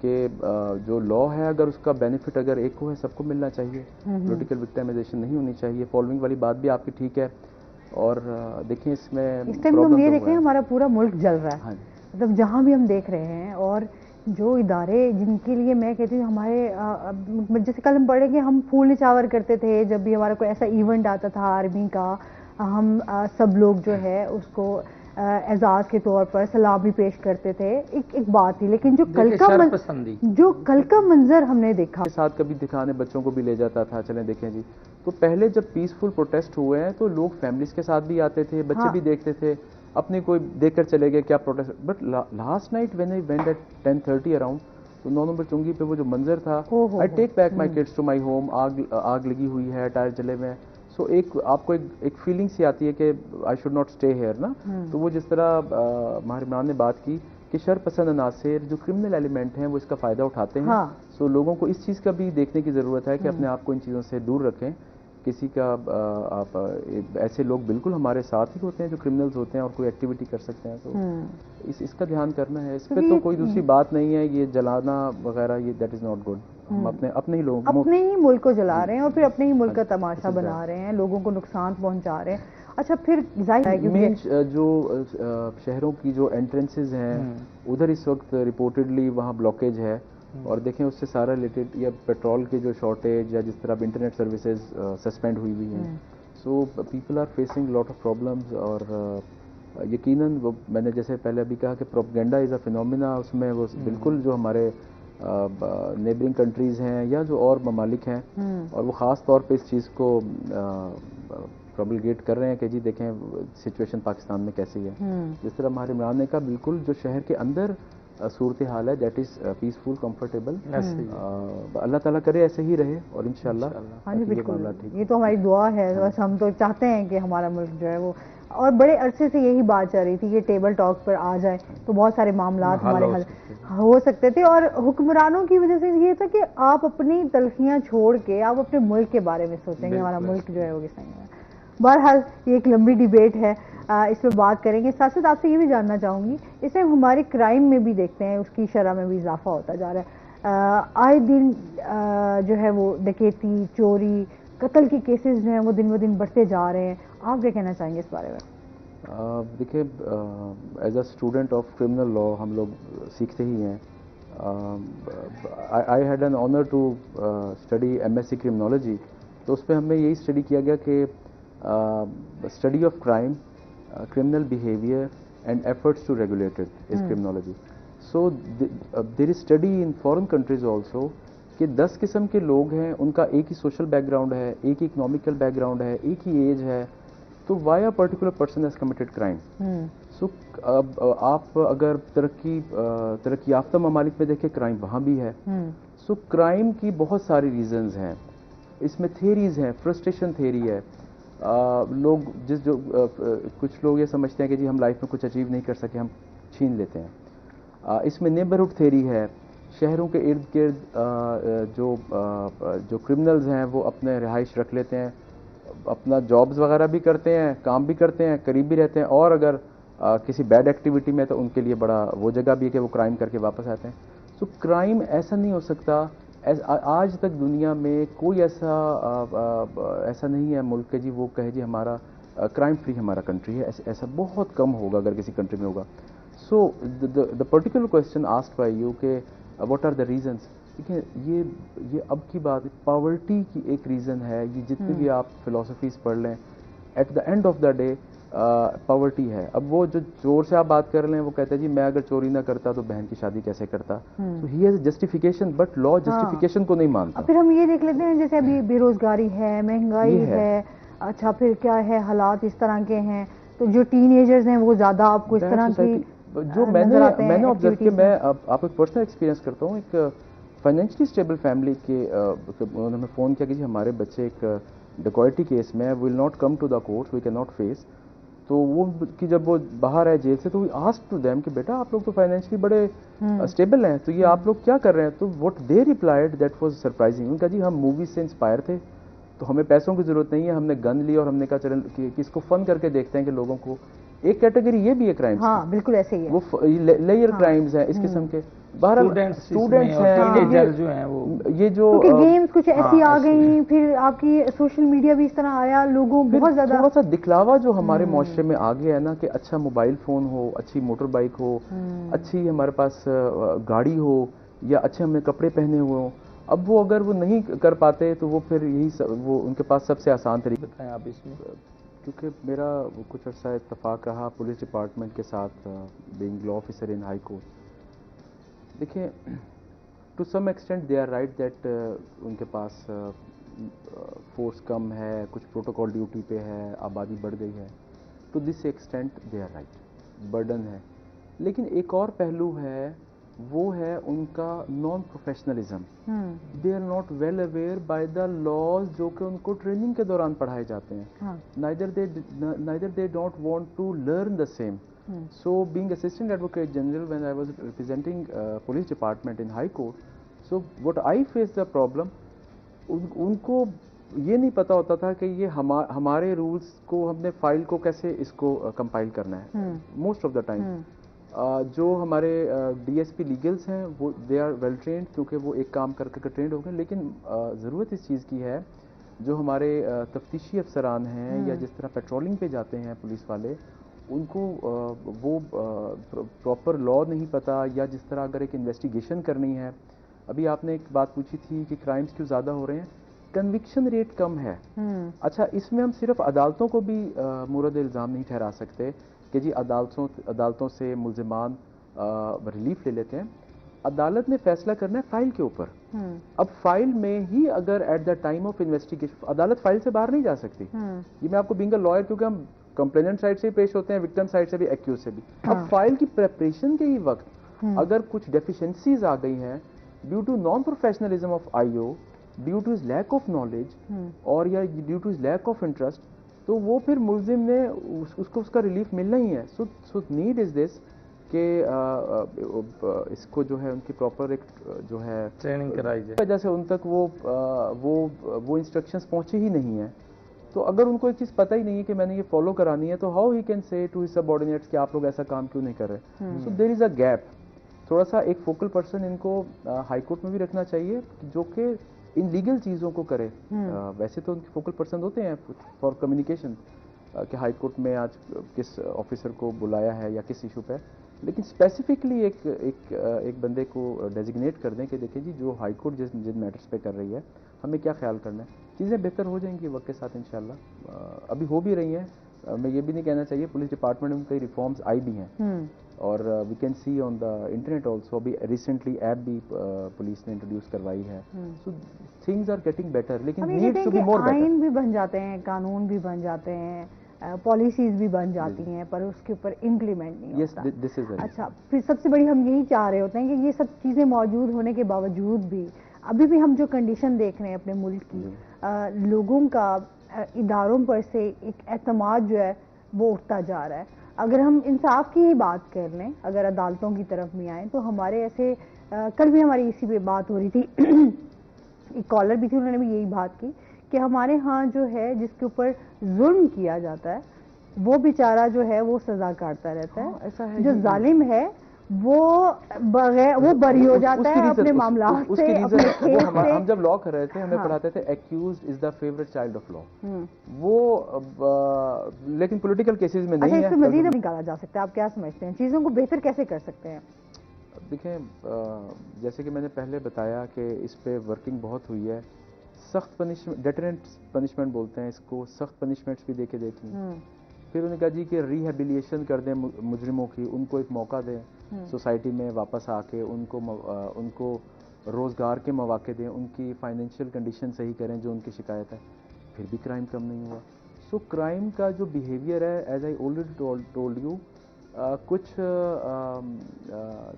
کہ جو لا ہے اگر اس کا بینیفٹ اگر ایک کو ہے سب کو ملنا چاہیے, پولیٹیکل وکٹائمائزیشن نہیں ہونی چاہیے. فالوئنگ والی بات بھی آپ کی ٹھیک ہے, اور دیکھیں اس میں اس ٹائم ہم یہ دیکھ رہے ہیں ہمارا پورا ملک جل رہا ہے. ہاں مطلب جہاں بھی ہم دیکھ رہے ہیں, اور جو ادارے جن کے لیے میں کہتی ہوں ہمارے جیسے کل ہم پڑھیں گے, ہم پھول نچھاور کرتے تھے جب بھی ہمارا کوئی ایسا ایونٹ آتا تھا آرمی کا, ہم سب لوگ جو ہے اس کو اعزاز کے طور پر سلام بھی پیش کرتے تھے, ایک بات تھی. لیکن جو کل کا منظر ہم نے دیکھا, ساتھ کبھی دکھانے بچوں کو بھی لے جاتا تھا, چلیں دیکھیں جی. تو پہلے جب پیسفل پروٹیسٹ ہوئے ہیں تو لوگ فیملیز کے ساتھ بھی آتے تھے, بچے بھی دیکھتے تھے, اپنی کوئی دیکھ کر چلے گئے کیا protest. But last night when I went at 10:30 around, تو 9 نمبر چنگی پہ وہ جو منظر تھا, I take back my kids to my home, آگ لگی ہوئی ہے, ٹائر جلے ہوئے ہیں. سو ایک آپ کو ایک فیلنگ سی آتی ہے کہ I should not stay here نا. تو وہ جس طرح ماہر عمران نے بات کی کہ شر پسند عناصر جو کرمنل ایلیمنٹ ہیں وہ اس کا فائدہ اٹھاتے ہیں. سو لوگوں کو اس چیز کا بھی دیکھنے کی ضرورت ہے کہ اپنے آپ کو ان چیزوں سے دور رکھیں. کسی کا آپ ایسے لوگ بالکل ہمارے ساتھ ہی ہوتے ہیں جو کرمنلز ہوتے ہیں اور کوئی ایکٹیویٹی کر سکتے ہیں, تو اس کا دھیان کرنا ہے. اس پہ تو کوئی دوسری بات نہیں ہے, یہ جلانا وغیرہ یہ دیٹ از ناٹ گڈ. ہم اپنے ہی لوگ اپنے ہی ملک کو جلا رہے ہیں اور پھر اپنے ہی ملک کا تماشا بنا رہے ہیں, لوگوں کو نقصان پہنچا رہے ہیں. اچھا پھر ظاہر ہے کہ جو شہروں کی جو انٹرنسز ہیں ادھر اس وقت رپورٹڈلی وہاں بلاکیج ہے, اور دیکھیں اس سے سارا ریلیٹڈ یا پیٹرول کی جو شارٹیج یا جس طرح انٹرنیٹ سروسز سسپینڈ ہوئی ہیں. So people are facing lot of problems, اور یقیناً وہ میں نے جیسے پہلے ابھی کہا کہ پروپیگنڈا از اے فینومینا, اس میں وہ بالکل جو ہمارے نیبرنگ کنٹریز ہیں یا جو اور ممالک ہیں, اور وہ خاص طور پہ اس چیز کو پروپیگیٹ کر رہے ہیں کہ جی دیکھیں سچویشن پاکستان میں کیسی ہے. جس طرح ہمارے عمران نے کہا بالکل جو شہر کے اندر صورتحال ہے دیٹ از پیسفل کمفرٹیبل, اللہ تعالیٰ کرے ایسے ہی رہے, اور انشاءاللہ. ہاں جی بالکل, یہ تو ہماری دعا ہے, بس ہم تو چاہتے ہیں کہ ہمارا ملک جو ہے وہ, اور بڑے عرصے سے یہی بات چل رہی تھی کہ ٹیبل ٹاک پر آ جائے تو بہت سارے معاملات ہمارے حل ہو سکتے تھے. اور حکمرانوں کی وجہ سے یہ تھا کہ آپ اپنی تلخیاں چھوڑ کے آپ اپنے ملک کے بارے میں سوچیں گے ہمارا ملک جو ہے وہ کس طرح ہے. بہرحال یہ ایک لمبی ڈیبیٹ ہے, اس پہ بات کریں گے. ساتھ ساتھ آپ سے یہ بھی جاننا چاہوں گی, اس ٹائم ہمارے کرائم میں بھی دیکھتے ہیں اس کی شرح میں بھی اضافہ ہوتا جا رہا ہے. آئے دن جو ہے وہ ڈکیتی, چوری, قتل کے کیسز جو ہیں وہ دن دن بڑھتے جا رہے ہیں. آپ کیا کہنا چاہیں گے اس بارے میں؟ دیکھیے as a student of criminal law ہم لوگ سیکھتے ہی ہیں. I had an honour to study MSc criminology, تو اس پہ ہم نے یہی اسٹڈی کیا گیا کہ study of crime, criminal behavior and efforts to regulate it is criminology. So there is study in foreign countries also کہ 10 قسم کے لوگ ہیں, ان کا ایک ہی سوشل بیک گراؤنڈ ہے, ایک ہی اکنامیکل بیک گراؤنڈ ہے, ایک ہی ایج ہے, تو why a particular person has committed crime. So آپ اگر ترقی یافتہ ممالک میں دیکھیں کرائم وہاں بھی ہے. سو کرائم کی بہت ساری ریزنز ہیں, اس میں تھیریز ہیں, فرسٹریشن تھیری ہے. لوگ کچھ لوگ یہ سمجھتے ہیں کہ جی ہم لائف میں کچھ اچیو نہیں کر سکے, ہم چھین لیتے ہیں. اس میں نیبرہڈ تھیری ہے, شہروں کے ارد گرد جو کرمنلز ہیں وہ اپنے رہائش رکھ لیتے ہیں, اپنا جابز وغیرہ بھی کرتے ہیں, کام بھی کرتے ہیں, قریب بھی رہتے ہیں, اور اگر کسی بیڈ ایکٹیویٹی میں تو ان کے لیے بڑا وہ جگہ بھی ہے کہ وہ کرائم کر کے واپس آتے ہیں. سو کرائم ایسا نہیں ہو سکتا, آج تک دنیا میں کوئی ایسا نہیں ہے ملک کہ جی وہ کہے جی ہمارا کرائم فری ہمارا کنٹری ہے. ایسا بہت کم ہوگا اگر کسی کنٹری میں ہوگا. So the particular question asked by you کہ واٹ آر دا ریزنس, دیکھیں یہ اب کی بات, پاورٹی کی ایک ریزن ہے. یہ جتنی بھی آپ فلاسفیز پڑھ لیں, at the end of the day poverty ہے. اب وہ جو چور سے آپ بات کر لیں وہ کہتا ہے جی میں اگر چوری نہ کرتا تو بہن کی شادی کیسے کرتا. So he has justification, but law justification کو نہیں مانتا. پھر ہم یہ دیکھ لیتے ہیں جیسے ابھی بے روزگاری ہے, مہنگائی ہے, اچھا پھر کیا ہے, حالات اس طرح کے ہیں, تو جو ٹین ایجرز ہیں وہ زیادہ آپ کو اس طرح کی جو میں نے آبزرو کیا, میں آپ کو ایک پرسنل ایکسپیرینس کرتا ہوں. ایک فائنینشلی اسٹیبل فیملی کے انہوں نے ہمیں فون کیا کہ جی ہمارے بچے ایک ڈکوائٹی کیس میں will not come to the court, we can not face. تو وہ کہ جب وہ باہر آئے جیل سے تو وی آسکڈ ٹو دیم کہ بیٹا آپ لوگ تو فائنینشلی بڑے اسٹیبل ہیں, تو یہ آپ لوگ کیا کر رہے ہیں. تو what they replied that was surprising. ان کا جی ہم موویز سے انسپائر تھے, تو ہمیں پیسوں کی ضرورت نہیں ہے, ہم نے گن لی اور ہم نے کہا چلیں کہ اس کو فن کر کے دیکھتے ہیں کہ لوگوں کو ایک کیٹیگری یہ بھی ہے کرائمز، ہاں بالکل ایسے ہی ہے، وہ لیئر کرائمز ہیں اس قسم کے. بہرحال اسٹوڈنٹس ہیں جو ہیں وہ یہ جو کیونکہ گیمز کچھ ایسی آ گئی، پھر آپ کی سوشل میڈیا بھی اس طرح آیا، لوگوں بہت زیادہ تھوڑا سا دکھلاوا جو ہمارے معاشرے میں آ گیا ہے نا، کہ اچھا موبائل فون ہو، اچھی موٹر بائک ہو، اچھی ہمارے پاس گاڑی ہو، یا اچھے ہم نے کپڑے پہنے ہوئے ہوں. اب وہ اگر وہ نہیں کر پاتے تو وہ پھر یہی وہ ان کے پاس سب سے آسان طریقہ. بتائیں آپ اس میں. کیونکہ میرا کچھ عرصہ اتفاق رہا پولیس ڈپارٹمنٹ کے ساتھ، being law officer in high court. دیکھیں to some extent they are right that ان کے پاس فورس کم ہے، کچھ پروٹوکول ڈیوٹی پہ ہے، آبادی بڑھ گئی ہے. To this extent they are right, burden ہے. لیکن ایک اور پہلو ہے، وہ ہے ان کا non professionalism. They are not well aware by the laws جو کہ ان کو ٹریننگ کے دوران پڑھائے جاتے ہیں. neither they don't want to learn the same. So being assistant advocate general when I was representing police department in high court, so what I faced the problem, ان کو یہ نہیں پتا ہوتا تھا کہ یہ ہمارے رولز کو ہم نے فائل کو کیسے اس کو کمپائل کرنا ہے. موسٹ آف دا ٹائم جو ہمارے ڈی ایس پی لیگلس ہیں وہ دے آر ویل ٹرینڈ، کیونکہ وہ ایک کام کر کے ٹرینڈ ہو گئے. لیکن ضرورت اس چیز کی ہے جو ہمارے تفتیشی افسران ہیں یا جس طرح پیٹرولنگ پہ جاتے ہیں پولیس والے، ان کو وہ پراپر لا نہیں پتا، یا جس طرح اگر ایک انویسٹیگیشن کرنی ہے. ابھی آپ نے ایک بات پوچھی تھی کہ کرائمز کیوں زیادہ ہو رہے ہیں، کنوکشن ریٹ کم ہے. اچھا اس میں ہم صرف عدالتوں کو بھی مورد الزام نہیں ٹھہرا سکتے کہ جی عدالتوں سے ملزمان ریلیف لے لیتے ہیں. عدالت نے فیصلہ کرنا ہے فائل کے اوپر. اب فائل میں ہی اگر at the time of investigation عدالت فائل سے باہر نہیں جا سکتی. یہ میں آپ کو بینگ اے لائر، کیونکہ ہم کمپلیننٹ سائڈ سے پیش ہوتے ہیں، وکٹم سائڈ سے بھی، ایکیوز سے بھی. اب فائل کی پریپریشن کے ہی وقت اگر کچھ ڈیفیشنسیز آ گئی ہیں due to non professionalism of I O, due to his lack of knowledge, اور یا due to his lack of interest, تو وہ پھر ملزم نے اس کو اس کا ریلیف ملنا ہی ہے. سو نیڈ از دس کہ اس کو جو ہے ان کی پراپر ایک جو ہے ٹریننگ کرائی جائے، وجہ سے ان تک وہ انسٹرکشنز پہنچے ہی نہیں ہیں. تو اگر ان کو ایک چیز پتہ ہی نہیں ہے کہ میں نے یہ فالو کرانی ہے، تو how he can say to his subordinates کہ آپ لوگ ایسا کام کیوں نہیں کر رہے. So there is a gap. تھوڑا سا ایک فوکل پرسن ان کو ہائی کورٹ میں بھی رکھنا چاہیے جو کہ ان لیگل چیزوں کو کرے. ویسے تو ان کے فوکل پرسن ہوتے ہیں فار کمیونیکیشن کہ ہائی کورٹ میں آج کس آفیسر کو بلایا ہے یا کس ایشو پہ، لیکن اسپیسیفکلی ایک بندے کو ڈیزگنیٹ کر دیں کہ دیکھیں جی جو ہائی کورٹ جن میٹرز پہ کر رہی ہے ہمیں کیا خیال کرنا ہے. چیزیں بہتر ہو جائیں گی وقت کے ساتھ انشاءاللہ. ابھی ہو بھی رہی ہیں. میں یہ بھی نہیں کہنا چاہیے، پولیس ڈپارٹمنٹ میں کئی ریفارمز آئی بھی ہیں، اور we can see on the internet also. ابھی ریسنٹلی ایپ بھی پولیس نے انٹروڈیوس کروائی ہے. So things are getting better, لیکن needs to be more better. آئین بھی بن جاتے ہیں، قانون بھی بن جاتے ہیں، پالیسیز بھی بن جاتی ہیں، پر اس کے اوپر امپلیمنٹ نہیں ہوتا. اچھا پھر سب سے بڑی ہم یہی چاہ رہے ہوتے ہیں کہ یہ سب چیزیں موجود ہونے کے باوجود بھی ابھی بھی ہم جو کنڈیشن دیکھ رہے ہیں اپنے ملک کی، لوگوں کا اداروں پر سے ایک اعتماد جو ہے وہ اٹھتا جا رہا ہے. اگر ہم انصاف کی ہی بات کر لیں، اگر عدالتوں کی طرف میں آئیں تو ہمارے ایسے کل بھی ہماری اسی پہ بات ہو رہی تھی، ایک کالر بھی تھی، انہوں نے بھی یہی بات کی کہ ہمارے ہاں جو ہے جس کے اوپر ظلم کیا جاتا ہے وہ بیچارہ جو ہے وہ سزا کاٹتا رہتا ہے. جو ظالم ہے وہ بری ہو جاتا ہے اپنے معاملات سے، اپنے کھیل سے. ہم جب لا کر رہے تھے ہمیں پڑھاتے تھے accused as the favourite child of law. وہ لیکن پولیٹیکل کیسز میں نہیں ہے. اس سے مزید نکالا جا سکتا ہے. آپ کیا سمجھتے ہیں چیزوں کو بہتر کیسے کر سکتے ہیں؟ دیکھیں جیسے کہ میں نے پہلے بتایا کہ اس پہ ورکنگ بہت ہوئی ہے. سخت پنشمنٹ، ڈیٹرنٹ پنشمنٹ بولتے ہیں اس کو، سخت پنشمنٹس بھی دے کے دیکھ لیں. پھر انہوں نے کہا جی کہ ریہیبلیشن کر دیں مجرموں کی، ان کو ایک موقع دیں سوسائٹی میں واپس آ کے، ان کو روزگار کے مواقع دیں، ان کی فائنینشیل کنڈیشن صحیح کریں جو ان کی شکایت ہے. پھر بھی کرائم کم نہیں ہوا. سو کرائم کا جو بیہیویئر ہے، as I already told you, کچھ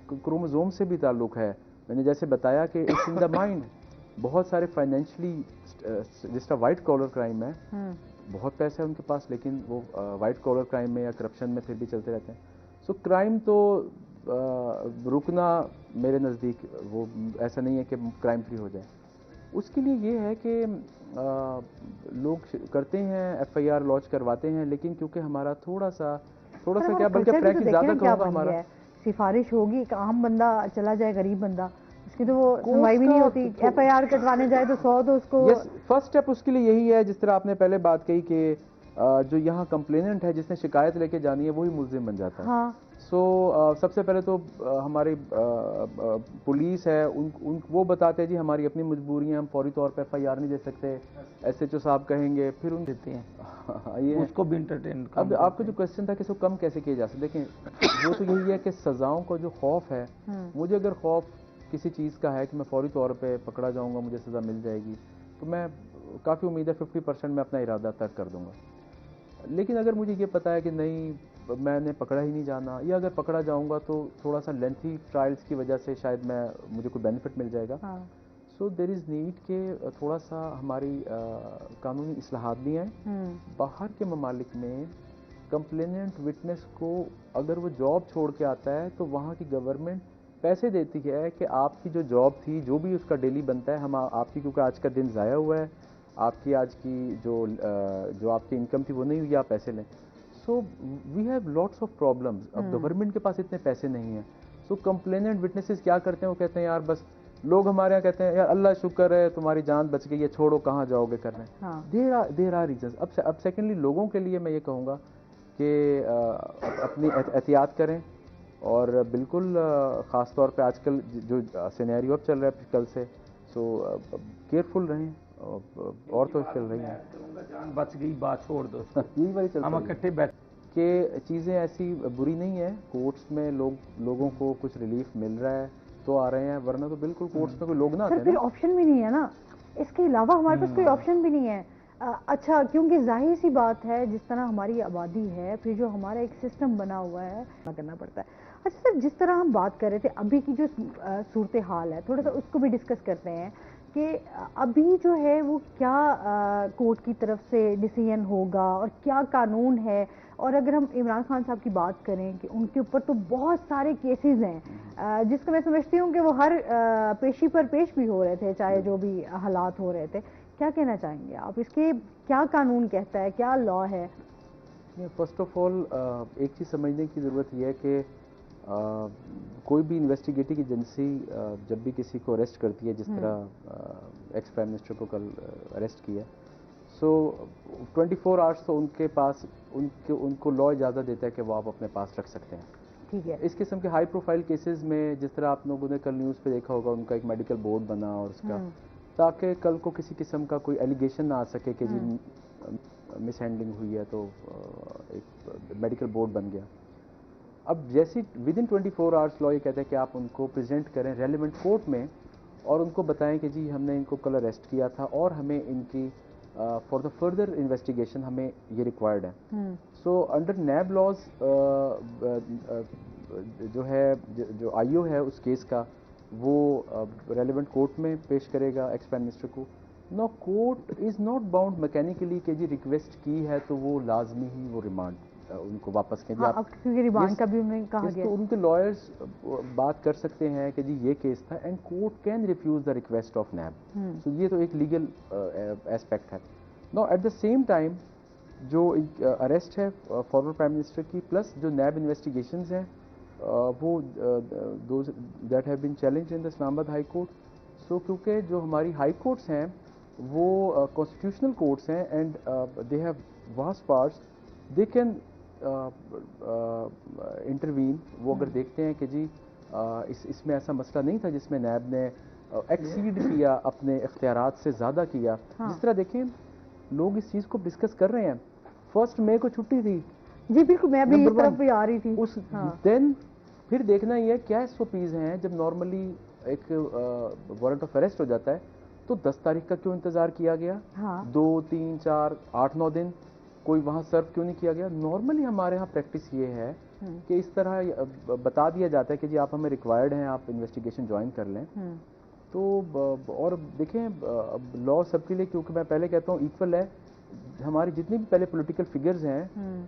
کروموزوم سے بھی تعلق ہے. میں نے جیسے بتایا کہ اٹس ان دا مائنڈ. بہت سارے فائنینشلی جس طرح وائٹ کالر کرائم ہے، بہت پیسہ ہے ان کے پاس لیکن وہ وائٹ کالر کرائم میں یا کرپشن میں پھر بھی چلتے رہتے ہیں. سو کرائم تو رکنا میرے نزدیک وہ ایسا نہیں ہے کہ کرائم فری ہو جائے. اس کے لیے یہ ہے کہ لوگ کرتے ہیں، ایف آئی آر لانچ کرواتے ہیں، لیکن کیونکہ ہمارا تھوڑا سا تھوڑا پر سا ہمارا کیا بلکہ culture بھی تو پریکٹس دیکھیں زیادہ نا کیا کروں گا بن ہمارا. گیا ہے. سفارش ہوگی، ایک عام بندہ چلا جائے، غریب بندہ، اس کی تو وہ Courts سنوائی بھی نہیں کا ہوتی. ایف آئی آر کٹوانے جائے تو 100 تو اس کو. یس، فرسٹ اسٹیپ اس کے لیے یہی ہے، جس طرح آپ نے پہلے بات کہی کہ جو یہاں کمپلیننٹ ہے جس نے شکایت لے کے جانی ہے وہی ملزم بن جاتا ہے. ہاں سو سب سے پہلے تو ہماری پولیس ہے وہ بتاتے ہیں جی ہماری اپنی مجبوریاں، ہم فوری طور پہ ایف آئی آر نہیں دے سکتے، ایس ایچ او صاحب کہیں گے، پھر ان دیتے ہیں یہ اس کو بھی انٹرٹین. اب آپ کو جو کوشچن تھا کہ اس کو کم کیسے کیا جا سکتا، دیکھیں وہ تو یہی ہے کہ سزاؤں کا جو خوف ہے، مجھے اگر خوف کسی چیز کا ہے کہ میں فوری طور پہ پکڑا جاؤں گا، مجھے سزا مل جائے گی، تو میں کافی امید ہے 50% میں اپنا ارادہ ترک کر دوں گا. لیکن اگر مجھے یہ پتا ہے کہ نہیں میں نے پکڑا ہی نہیں جانا، یا اگر پکڑا جاؤں گا تو تھوڑا سا لینتھی ٹرائلز کی وجہ سے شاید مجھے کوئی بینیفٹ مل جائے گا. سو دیر از نیڈ کہ تھوڑا سا ہماری قانونی اصلاحات بھی آئیں. باہر کے ممالک میں کمپلیننٹ وٹنس کو اگر وہ جاب چھوڑ کے آتا ہے تو وہاں کی گورنمنٹ پیسے دیتی ہے کہ آپ کی جو جاب تھی، جو بھی اس کا ڈیلی بنتا ہے، ہم آپ کی کیونکہ آج کا دن ضائع ہوا ہے، آپ کی آج کی جو آپ کی انکم تھی وہ نہیں ہوئی، آپ پیسے لیں. So we have lots of problems. اب گورنمنٹ کے پاس اتنے پیسے نہیں ہیں. سو کمپلیننٹ وٹنسز کیا کرتے ہیں، وہ کہتے ہیں یار بس، لوگ ہمارے یہاں کہتے ہیں یار اللہ شکر ہے تمہاری جان بچ گئی ہے، چھوڑو کہاں جاؤ گے کرنے. There are reasons. اب سیکنڈلی لوگوں کے لیے میں یہ کہوں گا کہ اپنی احتیاط کریں، اور بالکل خاص طور پہ آج کل جو سینیریو اب چل رہا ہے کل سے، سو کیئرفل رہیں، اور تو چل رہی ہیں. جان بچ گئی، بات چھوڑ دو اس کو. یہی والی چل ہم رہی ہے اکٹھے بیٹھ کہ چیزیں ایسی بری نہیں ہیں. کورٹس میں لوگوں کو کچھ ریلیف مل رہا ہے تو آ رہے ہیں، ورنہ تو بالکل کورٹس میں کوئی لوگ نہ آتے سر ہیں پھر نا. آپشن بھی نہیں ہے نا، اس کے علاوہ ہمارے پاس کوئی آپشن بھی نہیں ہے. اچھا، کیونکہ ظاہر سی بات ہے جس طرح ہماری آبادی ہے، پھر جو ہمارا ایک سسٹم بنا ہوا ہے کرنا پڑتا ہے. اچھا سر، جس طرح ہم بات کر رہے تھے ابھی کی جو صورتحال ہے، تھوڑا سا اس کو بھی ڈسکس کرتے ہیں کہ ابھی جو ہے وہ کیا کورٹ کی طرف سے ڈیسیژن ہوگا اور کیا قانون ہے. اور اگر ہم عمران خان صاحب کی بات کریں کہ ان کے اوپر تو بہت سارے کیسز ہیں جس کو میں سمجھتی ہوں کہ وہ ہر پیشی پر پیش بھی ہو رہے تھے، چاہے جو بھی حالات ہو رہے تھے. کیا کہنا چاہیں گے آپ اس کے، کیا قانون کہتا ہے، کیا لا ہے؟ فرسٹ آف آل ایک چیز سمجھنے کی ضرورت یہ ہے کہ کوئی بھی انویسٹیگیٹنگ ایجنسی جب بھی کسی کو اریسٹ کرتی ہے، جس طرح ایکس پرائم منسٹر کو کل اریسٹ کیا، سو 24 آورس تو ان کے پاس ان کو لا اجازت دیتا ہے کہ وہ آپ اپنے پاس رکھ سکتے ہیں. ٹھیک ہے. اس قسم کے ہائی پروفائل کیسز میں جس طرح آپ لوگوں نے کل نیوز پہ دیکھا ہوگا، ان کا ایک میڈیکل بورڈ بنا اور اس کا، تاکہ کل کو کسی قسم کا کوئی ایلیگیشن نہ آ سکے کہ جی مس ہینڈلنگ ہوئی ہے، تو ایک میڈیکل بورڈ بن گیا. اب جیسی ود ان 24 آورس لا یہ کہتا ہے کہ آپ ان کو پریزنٹ کریں ریلیونٹ کورٹ میں، اور ان کو بتائیں کہ جی ہم نے ان کو کل اریسٹ کیا تھا اور ہمیں ان کی فار دا فردر انویسٹیگیشن ہمیں یہ ریکوائرڈ ہے. سو انڈر نیب لاز جو ہے، جو آئی او ہے اس کیس کا، وہ ریلیونٹ کورٹ میں پیش کرے گا ایکس پرائم منسٹر کو. نو کورٹ از ناٹ باؤنڈ میکینیکلی کہ جی ریکویسٹ کی ہے تو وہ لازمی ہی وہ ریمانڈ ان کو واپس کریں. اب کیونکہ ریمانڈ کا بھی انہیں کہا گیا، تو ان کے لائرز بات کر سکتے ہیں کہ جی یہ کیس تھا، and court can refuse the request of NAB. سو یہ تو ایک لیگل ایسپیکٹ ہے. Now at the same time جو اریسٹ ہے فارمر پرائم منسٹر کی، پلس جو نیب انویسٹیگیشنز ہیں، وہ those that have been challenge in the Islamabad high court. سو کیونکہ جو ہماری ہائی کورٹس ہیں وہ کانسٹیٹیوشنل کورٹس ہیں، and they have vast powers, they can intervene. وہ اگر دیکھتے ہیں کہ جی اس میں ایسا مسئلہ نہیں تھا جس میں نیب نے ایکسیڈ کیا، اپنے اختیارات سے زیادہ کیا. جس طرح دیکھیں لوگ اس چیز کو ڈسکس کر رہے ہیں، 1 مئی کو چھٹی تھی. جی بالکل، میں ابھی اس طرف بھی آ رہی تھی. دین پھر دیکھنا یہ کیا SOPs ہیں. جب نارملی ایک وارنٹ آف اریسٹ ہو جاتا ہے تو 10 تاریخ کا کیوں انتظار کیا گیا؟ 2 3 4 8 9 دن کوئی وہاں سرو کیوں نہیں کیا گیا؟ نارملی ہمارے ہاں پریکٹس یہ ہے کہ اس طرح بتا دیا جاتا ہے کہ جی آپ ہمیں ریکوائرڈ ہیں، آپ انویسٹیگیشن جوائن کر لیں. تو اور دیکھیں لا سب کے لیے، کیونکہ میں پہلے کہتا ہوں ایکول ہے. ہماری جتنی بھی پہلے پولیٹیکل فگرز ہیں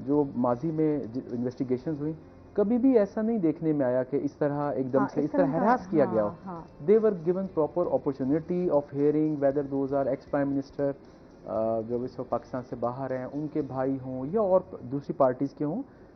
جو ماضی میں انویسٹیگیشنز ہوئی، کبھی بھی ایسا نہیں دیکھنے میں آیا کہ اس طرح ایک دم سے اس طرح ہراس کیا گیا ہو. They were given proper opportunity of hearing whether those are ex prime minister جو اس وقت پاکستان سے باہر ہیں، ان کے بھائی ہوں یا اور دوسری پارٹیز کے ہوں.